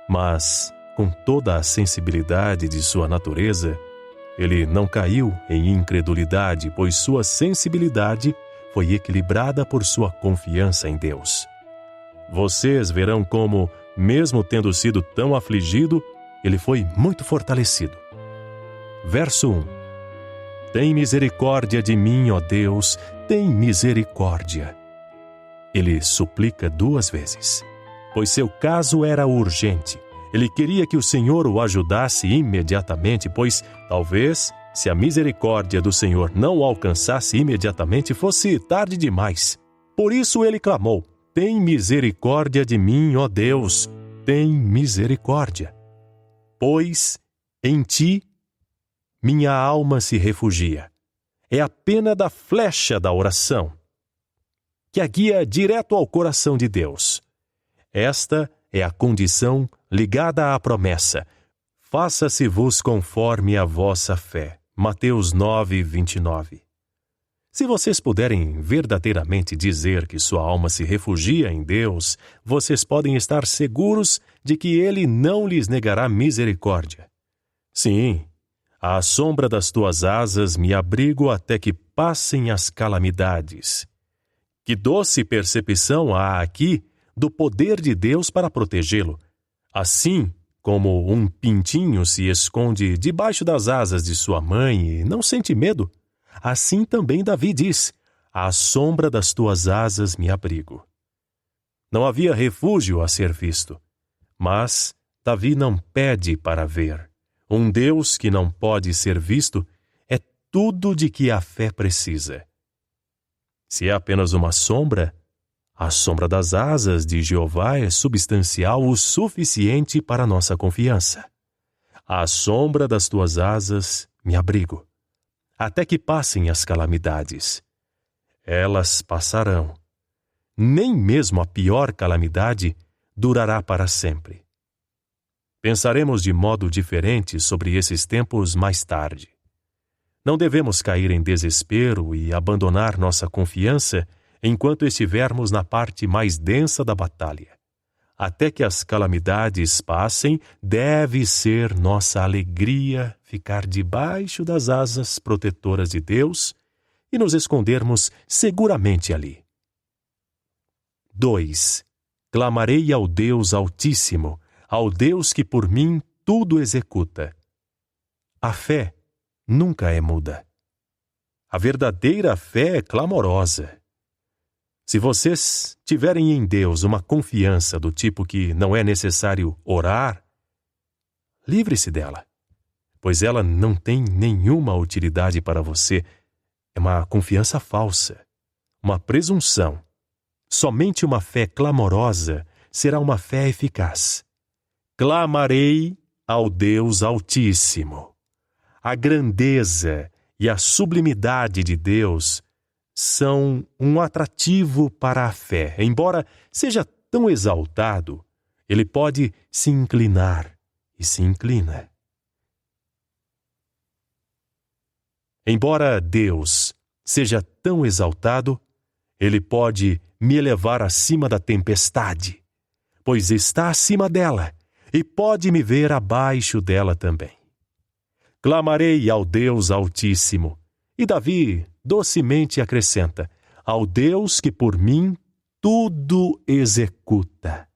Mas, com toda a sensibilidade de sua natureza, ele não caiu em incredulidade, pois sua sensibilidade foi equilibrada por sua confiança em Deus. Vocês verão como, mesmo tendo sido tão afligido, ele foi muito fortalecido. Verso 1. Tem misericórdia de mim, ó Deus, tem misericórdia. Ele suplica 2 vezes, pois seu caso era urgente. Ele queria que o Senhor o ajudasse imediatamente, pois, talvez, se a misericórdia do Senhor não o alcançasse imediatamente, fosse tarde demais. Por isso ele clamou: tem misericórdia de mim, ó Deus, tem misericórdia. Pois em ti minha alma se refugia. É a pena da flecha da oração, que a guia direto ao coração de Deus. Esta é a condição ligada à promessa: faça-se-vos conforme a vossa fé. Mateus 9, 29. Se vocês puderem verdadeiramente dizer que sua alma se refugia em Deus, vocês podem estar seguros de que Ele não lhes negará misericórdia. Sim, à sombra das tuas asas me abrigo até que passem as calamidades. Que doce percepção há aqui do poder de Deus para protegê-lo. Assim como um pintinho se esconde debaixo das asas de sua mãe e não sente medo, assim também Davi diz: à sombra das tuas asas me abrigo. Não havia refúgio a ser visto, mas Davi não pede para ver. Um Deus que não pode ser visto é tudo de que a fé precisa. Se é apenas uma sombra, a sombra das asas de Jeová é substancial o suficiente para nossa confiança. À sombra das tuas asas me abrigo, até que passem as calamidades. Elas passarão. Nem mesmo a pior calamidade durará para sempre. Pensaremos de modo diferente sobre esses tempos mais tarde. Não devemos cair em desespero e abandonar nossa confiança enquanto estivermos na parte mais densa da batalha. Até que as calamidades passem, deve ser nossa alegria ficar debaixo das asas protetoras de Deus e nos escondermos seguramente ali. 2. Clamarei ao Deus Altíssimo, ao Deus que por mim tudo executa. A fé nunca é muda. A verdadeira fé é clamorosa. Se vocês tiverem em Deus uma confiança do tipo que não é necessário orar, livre-se dela, pois ela não tem nenhuma utilidade para você. É uma confiança falsa, uma presunção. Somente uma fé clamorosa será uma fé eficaz. Clamarei ao Deus Altíssimo. A grandeza e a sublimidade de Deus são um atrativo para a fé. Embora seja tão exaltado, ele pode se inclinar e se inclina. Embora Deus seja tão exaltado, ele pode me elevar acima da tempestade, pois está acima dela e pode me ver abaixo dela também. Clamarei ao Deus Altíssimo. E Davi docemente acrescenta: ao Deus que por mim tudo executa.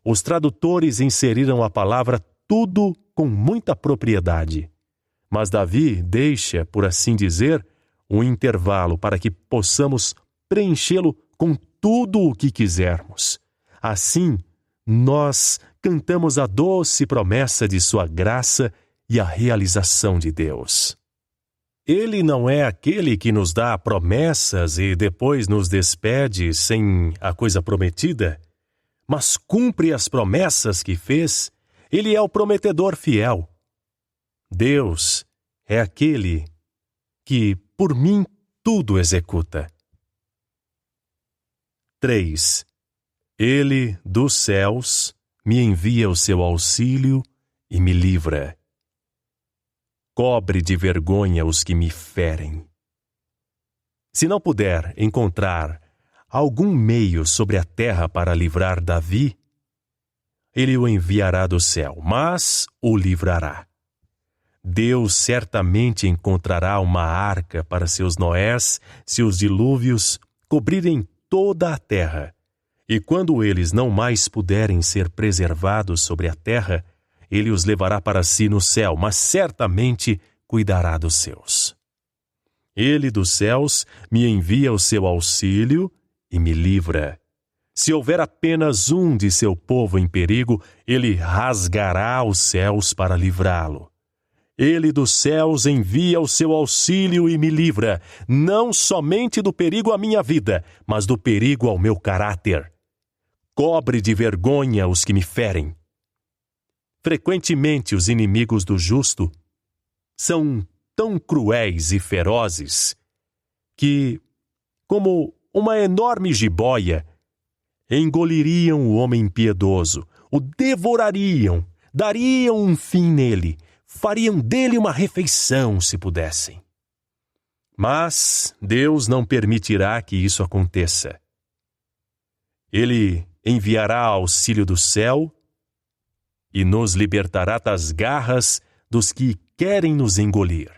Os tradutores inseriram a palavra tudo com muita propriedade. Mas Davi deixa, por assim dizer, um intervalo para que possamos preenchê-lo com tudo o que quisermos. Assim, nós cantamos a doce promessa de sua graça e a realização de Deus. Ele não é aquele que nos dá promessas e depois nos despede sem a coisa prometida, mas cumpre as promessas que fez. Ele é o prometedor fiel. Deus é aquele que, por mim, tudo executa. 3. Ele, dos céus, me envia o seu auxílio e me livra. Cobre de vergonha os que me ferem. Se não puder encontrar algum meio sobre a terra para livrar Davi, ele o enviará do céu, mas o livrará. Deus certamente encontrará uma arca para seus Noés, se os dilúvios cobrirem toda a terra. E quando eles não mais puderem ser preservados sobre a terra, ele os levará para si no céu, mas certamente cuidará dos seus. Ele dos céus me envia o seu auxílio e me livra. Se houver apenas um de seu povo em perigo, ele rasgará os céus para livrá-lo. Ele dos céus envia o seu auxílio e me livra, não somente do perigo à minha vida, mas do perigo ao meu caráter. Cobre de vergonha os que me ferem. Frequentemente os inimigos do justo são tão cruéis e ferozes que, como uma enorme jiboia, engoliriam o homem impiedoso, o devorariam, dariam um fim nele, fariam dele uma refeição se pudessem. Mas Deus não permitirá que isso aconteça. Ele enviará auxílio do céu e nos libertará das garras dos que querem nos engolir.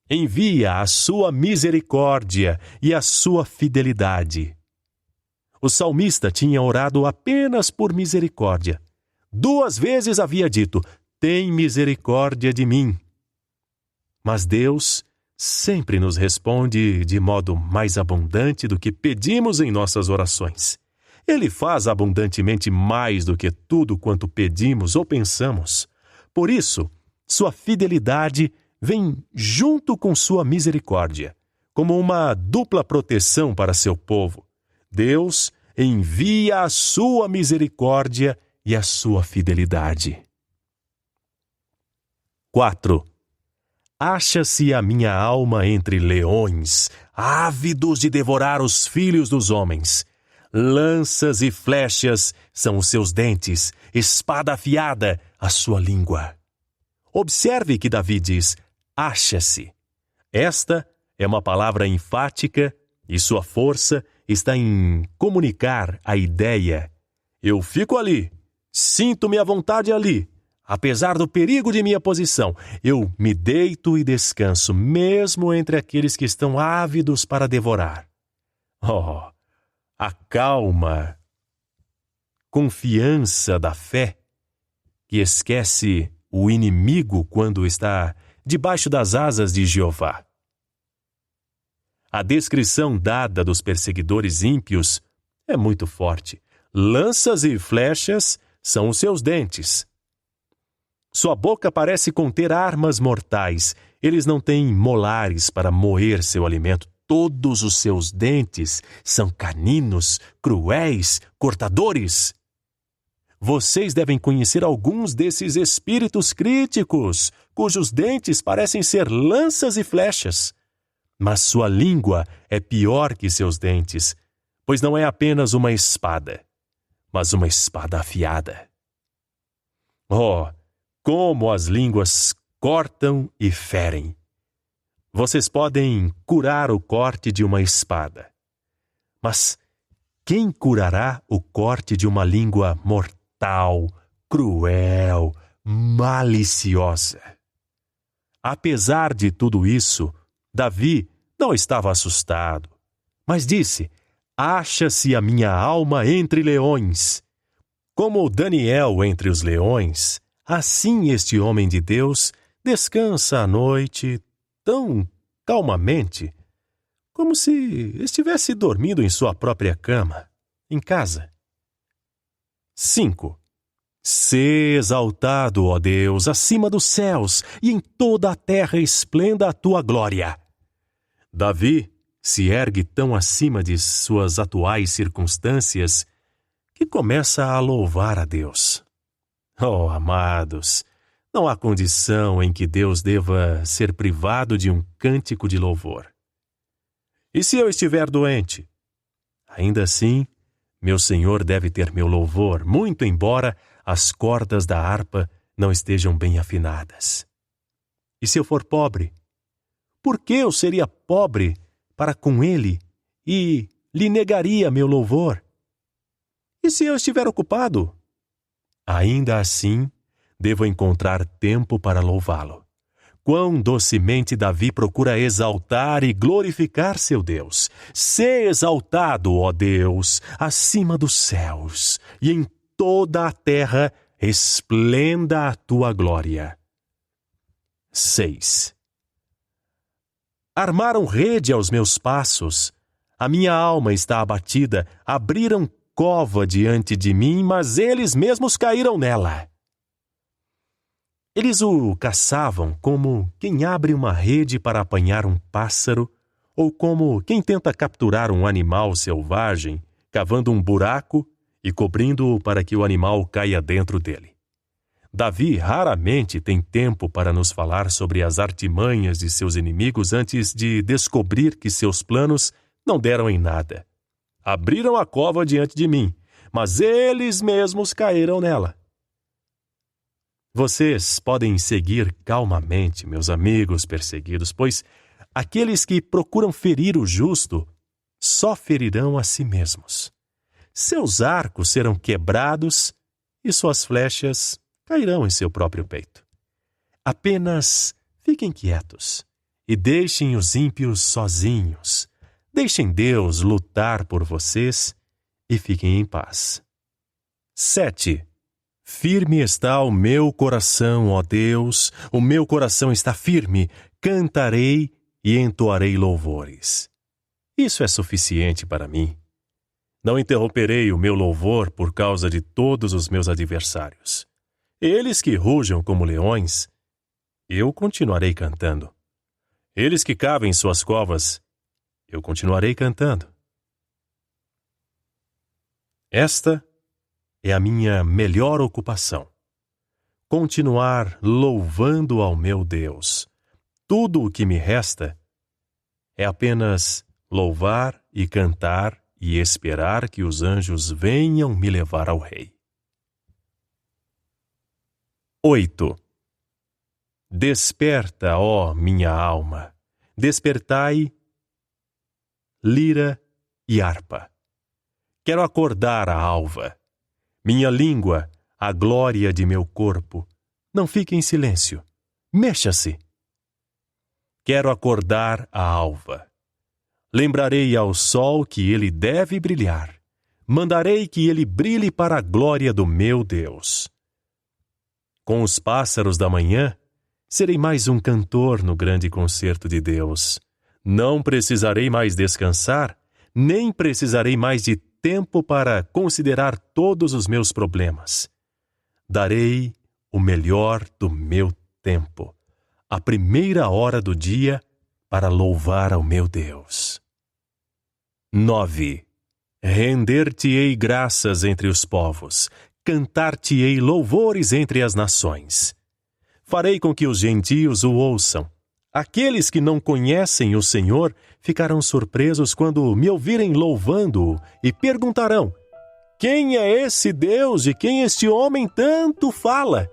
Envia a sua misericórdia e a sua fidelidade. O salmista tinha orado apenas por misericórdia. 2 vezes havia dito: tem misericórdia de mim. Mas Deus sempre nos responde de modo mais abundante do que pedimos em nossas orações. Ele faz abundantemente mais do que tudo quanto pedimos ou pensamos. Por isso, sua fidelidade vem junto com sua misericórdia, como uma dupla proteção para seu povo. Deus envia a sua misericórdia e a sua fidelidade. 4. Acha-se a minha alma entre leões, ávidos de devorar os filhos dos homens. Lanças e flechas são os seus dentes, espada afiada a sua língua. Observe que Davi diz: acha-se. Esta é uma palavra enfática e sua força está em comunicar a ideia. Eu fico ali, sinto-me à vontade ali. Apesar do perigo de minha posição, eu me deito e descanso, mesmo entre aqueles que estão ávidos para devorar. Oh, a calma, confiança da fé, que esquece o inimigo quando está debaixo das asas de Jeová. A descrição dada dos perseguidores ímpios é muito forte. Lanças e flechas são os seus dentes. Sua boca parece conter armas mortais. Eles não têm molares para moer seu alimento. Todos os seus dentes são caninos, cruéis, cortadores. Vocês devem conhecer alguns desses espíritos críticos, cujos dentes parecem ser lanças e flechas. Mas sua língua é pior que seus dentes, pois não é apenas uma espada, mas uma espada afiada. Oh, como as línguas cortam e ferem! Vocês podem curar o corte de uma espada, mas quem curará o corte de uma língua mortal, cruel, maliciosa? Apesar de tudo isso, Davi não estava assustado, mas disse: acha-se a minha alma entre leões. Como Daniel entre os leões, assim este homem de Deus descansa à noite tão calmamente, como se estivesse dormindo em sua própria cama, em casa. 5. Sê exaltado, ó Deus, acima dos céus, e em toda a terra esplenda a tua glória. Davi se ergue tão acima de suas atuais circunstâncias que começa a louvar a Deus. Oh, amados, não há condição em que Deus deva ser privado de um cântico de louvor. E se eu estiver doente? Ainda assim, meu Senhor deve ter meu louvor, muito embora as cordas da harpa não estejam bem afinadas. E se eu for pobre? Por que eu seria pobre para com ele e lhe negaria meu louvor? E se eu estiver ocupado? Ainda assim, devo encontrar tempo para louvá-lo. Quão docemente Davi procura exaltar e glorificar seu Deus. Sê exaltado, ó Deus, acima dos céus, e em toda a terra esplenda a tua glória. 6. Armaram rede aos meus passos, A minha alma está abatida, abriram cova diante de mim, mas eles mesmos caíram nela. Eles o caçavam como quem abre uma rede para apanhar um pássaro, ou como quem tenta capturar um animal selvagem, cavando um buraco e cobrindo-o para que o animal caia dentro dele. Davi raramente tem tempo para nos falar sobre as artimanhas de seus inimigos antes de descobrir que seus planos não deram em nada. Abriram a cova diante de mim, mas eles mesmos caíram nela. Vocês podem seguir calmamente, meus amigos perseguidos, pois aqueles que procuram ferir o justo só ferirão a si mesmos. Seus arcos serão quebrados e suas flechas cairão em seu próprio peito. Apenas fiquem quietos e deixem os ímpios sozinhos. Deixem Deus lutar por vocês e fiquem em paz. 7. Firme está o meu coração, ó Deus, o meu coração está firme, cantarei e entoarei louvores. Isso é suficiente para mim. Não interromperei o meu louvor por causa de todos os meus adversários. Eles que rujam como leões, eu continuarei cantando. Eles que cavem suas covas, eu continuarei cantando. Esta é a minha melhor ocupação. Continuar louvando ao meu Deus. Tudo o que me resta é apenas louvar e cantar e esperar que os anjos venham me levar ao Rei. 8. Desperta, ó minha alma, despertai, lira e harpa. Quero acordar a alva. Minha língua, a glória de meu corpo, não fique em silêncio, mexa-se. Quero acordar a alva. Lembrarei ao sol que ele deve brilhar. Mandarei que ele brilhe para a glória do meu Deus. Com os pássaros da manhã, serei mais um cantor no grande concerto de Deus. Não precisarei mais descansar, nem precisarei mais de tempo para considerar todos os meus problemas. Darei o melhor do meu tempo, a primeira hora do dia, para louvar ao meu Deus. 9. Render-te-ei graças entre os povos, cantar-te-ei louvores entre as nações. Farei com que os gentios o ouçam. Aqueles que não conhecem o Senhor ficarão surpresos quando me ouvirem louvando-o e perguntarão: quem é esse Deus de quem este homem tanto fala?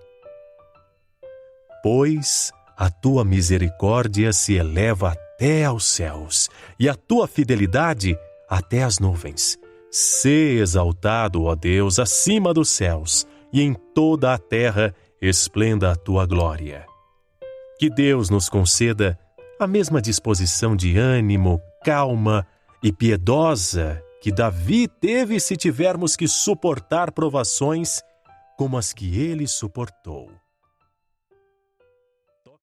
Pois a tua misericórdia se eleva até aos céus e a tua fidelidade até as nuvens. Sê exaltado, ó Deus, acima dos céus, e em toda a terra esplenda a tua glória. Que Deus nos conceda a mesma disposição de ânimo, calma e piedosa que Davi teve se tivermos que suportar provações como as que ele suportou.